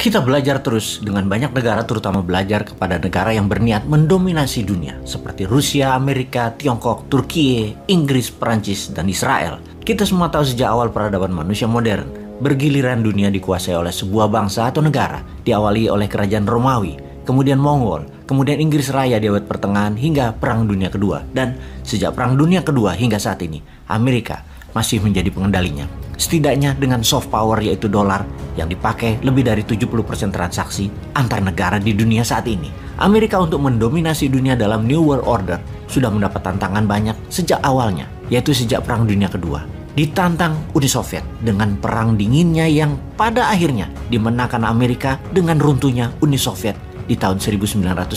Kita belajar terus dengan banyak negara, terutama belajar kepada negara yang berniat mendominasi dunia seperti Rusia, Amerika, Tiongkok, Turki, Inggris, Perancis, dan Israel. Kita semua tahu sejak awal peradaban manusia modern, bergiliran dunia dikuasai oleh sebuah bangsa atau negara, diawali oleh kerajaan Romawi, kemudian Mongol, kemudian Inggris Raya di abad pertengahan hingga Perang Dunia Kedua. Dan sejak Perang Dunia Kedua hingga saat ini, Amerika masih menjadi pengendalinya. Setidaknya dengan soft power yaitu dolar yang dipakai lebih dari 70% transaksi antar negara di dunia saat ini. Amerika untuk mendominasi dunia dalam New World Order sudah mendapat tantangan banyak sejak awalnya, yaitu sejak Perang Dunia Kedua. Ditantang Uni Soviet dengan perang dinginnya yang pada akhirnya dimenangkan Amerika dengan runtuhnya Uni Soviet di tahun 1991.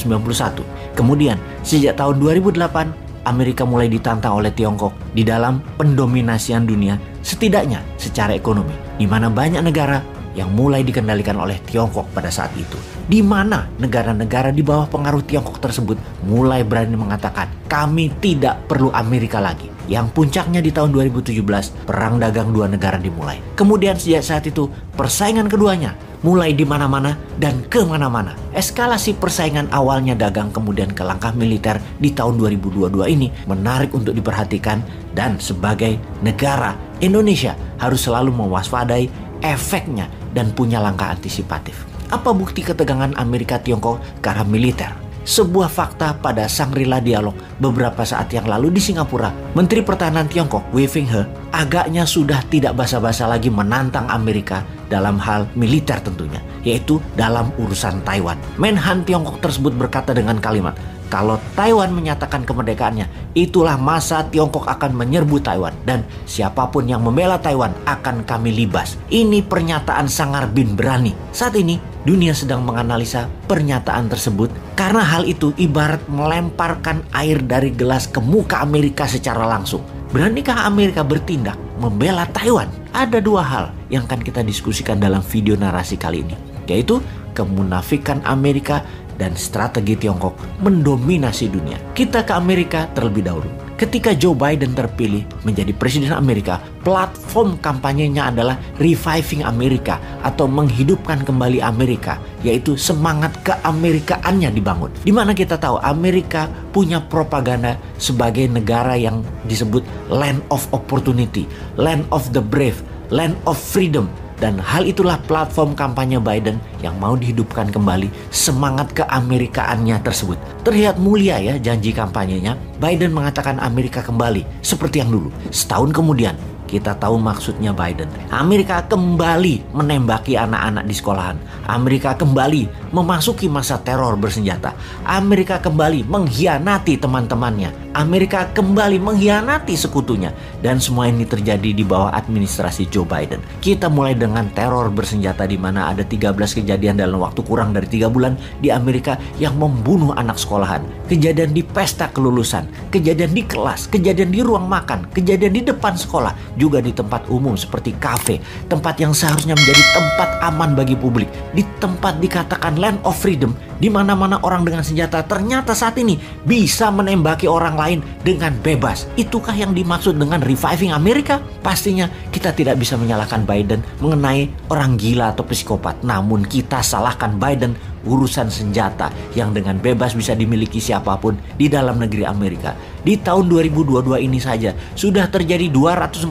Kemudian sejak tahun 2008, Amerika mulai ditantang oleh Tiongkok di dalam pendominasian dunia, setidaknya secara ekonomi, di mana banyak negara yang mulai dikendalikan oleh Tiongkok pada saat itu. Di mana negara-negara di bawah pengaruh Tiongkok tersebut mulai berani mengatakan, kami tidak perlu Amerika lagi. Yang puncaknya di tahun 2017, perang dagang dua negara dimulai. Kemudian sejak saat itu, persaingan keduanya mulai di mana-mana dan kemana-mana. Eskalasi persaingan awalnya dagang kemudian ke langkah militer di tahun 2022 ini menarik untuk diperhatikan, dan sebagai negara, Indonesia harus selalu mewaspadai efeknya dan punya langkah antisipatif. Apa bukti ketegangan Amerika Tiongkok ke arah militer? Sebuah fakta pada Shangri-La Dialog beberapa saat yang lalu di Singapura, Menteri Pertahanan Tiongkok Wei Fenghe agaknya sudah tidak basa-basa lagi menantang Amerika dalam hal militer tentunya, yaitu dalam urusan Taiwan. Menhan Tiongkok tersebut berkata dengan kalimat, kalau Taiwan menyatakan kemerdekaannya, itulah masa Tiongkok akan menyerbu Taiwan, dan siapapun yang membela Taiwan akan kami libas. Ini pernyataan sangar bin berani. Saat ini dunia sedang menganalisa pernyataan tersebut karena hal itu ibarat melemparkan air dari gelas ke muka Amerika secara langsung. Beranikah Amerika bertindak membela Taiwan? Ada dua hal yang akan kita diskusikan dalam video narasi kali ini, yaitu kemunafikan Amerika dan strategi Tiongkok mendominasi dunia. Kita ke Amerika terlebih dahulu. Ketika Joe Biden terpilih menjadi presiden Amerika, platform kampanyenya adalah Reviving America atau menghidupkan kembali Amerika, yaitu semangat keamerikaannya dibangun. Dimana kita tahu Amerika punya propaganda sebagai negara yang disebut land of opportunity, land of the brave, land of freedom. Dan hal itulah platform kampanye Biden yang mau dihidupkan kembali semangat keamerikaannya tersebut. Terlihat mulia ya janji kampanyenya. Biden mengatakan Amerika kembali seperti yang dulu. Setahun kemudian kita tahu maksudnya Biden. Amerika kembali menembaki anak-anak di sekolahan. Amerika kembali memasuki masa teror bersenjata. Amerika kembali mengkhianati teman-temannya. Amerika kembali mengkhianati sekutunya. Dan semua ini terjadi di bawah administrasi Joe Biden. Kita mulai dengan teror bersenjata di mana ada 13 kejadian dalam waktu kurang dari 3 bulan di Amerika yang membunuh anak sekolahan. Kejadian di pesta kelulusan, kejadian di kelas, kejadian di ruang makan, kejadian di depan sekolah, juga di tempat umum seperti kafe, tempat yang seharusnya menjadi tempat aman bagi publik, di tempat dikatakan land of freedom, di mana-mana orang dengan senjata ternyata saat ini bisa menembaki orang lain dengan bebas. Itukah yang dimaksud dengan reviving Amerika? Pastinya kita tidak bisa menyalahkan Biden mengenai orang gila atau psikopat, namun kita salahkan Biden urusan senjata yang dengan bebas bisa dimiliki siapapun di dalam negeri Amerika. Di tahun 2022 ini saja sudah terjadi 246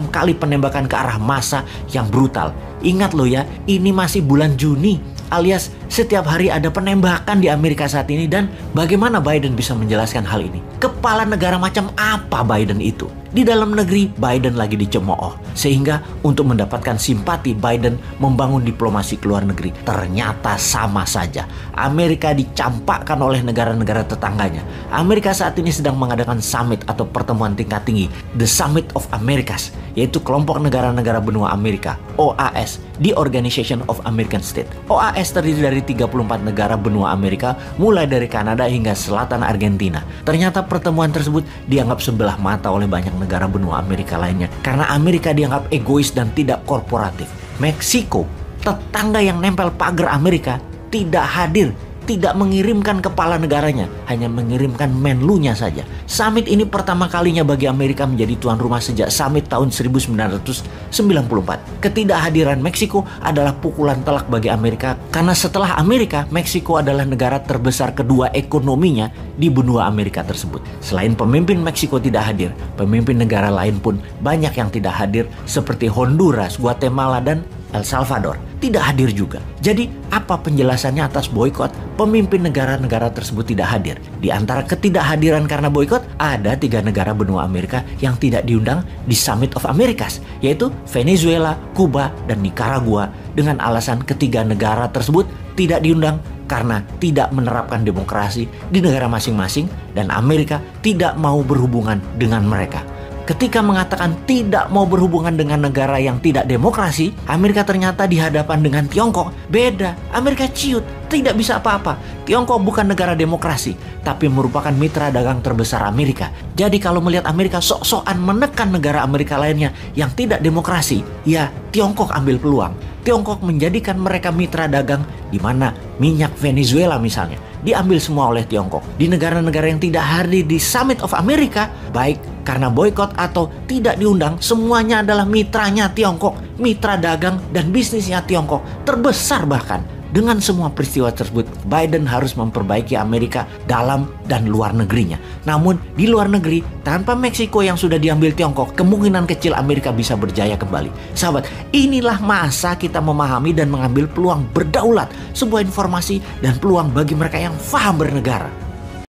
kali penembakan ke arah massa yang brutal. Ingat loh ya, ini masih bulan Juni, alias setiap hari ada penembakan di Amerika saat ini. Dan bagaimana Biden bisa menjelaskan hal ini? Kepala negara macam apa Biden itu? Di dalam negeri Biden lagi dicemooh, sehingga untuk mendapatkan simpati Biden membangun diplomasi ke luar negeri. Ternyata sama saja, Amerika dicampakkan oleh negara-negara tetangganya. Amerika saat ini sedang mengadakan summit atau pertemuan tingkat tinggi, The Summit of Americas, yaitu kelompok negara-negara benua Amerika, OAS, The Organization of American States. OAS terdiri dari 34 negara benua Amerika, mulai dari Kanada hingga selatan Argentina. Ternyata pertemuan tersebut dianggap sebelah mata oleh banyak negara benua Amerika lainnya karena Amerika dianggap egois dan tidak korporatif. Meksiko, tetangga yang nempel pagar Amerika, tidak hadir tidak mengirimkan kepala negaranya, hanya mengirimkan menlunya saja. Summit ini pertama kalinya bagi Amerika menjadi tuan rumah sejak summit tahun 1994. Ketidakhadiran Meksiko adalah pukulan telak bagi Amerika karena setelah Amerika, Meksiko adalah negara terbesar kedua ekonominya di benua Amerika tersebut. Selain pemimpin Meksiko tidak hadir, pemimpin negara lain pun banyak yang tidak hadir seperti Honduras, Guatemala, dan El Salvador tidak hadir juga. Jadi apa penjelasannya atas boikot? Pemimpin negara-negara tersebut tidak hadir. Di antara ketidakhadiran karena boikot, ada 3 negara benua Amerika yang tidak diundang di Summit of Americas, yaitu Venezuela, Kuba, dan Nicaragua, dengan alasan ketiga negara tersebut tidak diundang karena tidak menerapkan demokrasi di negara masing-masing dan Amerika tidak mau berhubungan dengan mereka. Ketika mengatakan tidak mau berhubungan dengan negara yang tidak demokrasi, Amerika ternyata di hadapan dengan Tiongkok beda. Amerika ciut, tidak bisa apa-apa. Tiongkok bukan negara demokrasi, tapi merupakan mitra dagang terbesar Amerika. Jadi kalau melihat Amerika sok-sokan menekan negara Amerika lainnya yang tidak demokrasi, ya Tiongkok ambil peluang. Tiongkok menjadikan mereka mitra dagang, di mana minyak Venezuela misalnya diambil semua oleh Tiongkok. Di negara-negara yang tidak hadir di Summit of America, baik karena boikot atau tidak diundang, semuanya adalah mitranya Tiongkok, mitra dagang dan bisnisnya Tiongkok, terbesar bahkan. Dengan semua peristiwa tersebut, Biden harus memperbaiki Amerika dalam dan luar negerinya. Namun di luar negeri, tanpa Meksiko yang sudah diambil Tiongkok, kemungkinan kecil Amerika bisa berjaya kembali. Sahabat, inilah masa kita memahami dan mengambil peluang berdaulat, sebuah informasi dan peluang bagi mereka yang paham bernegara.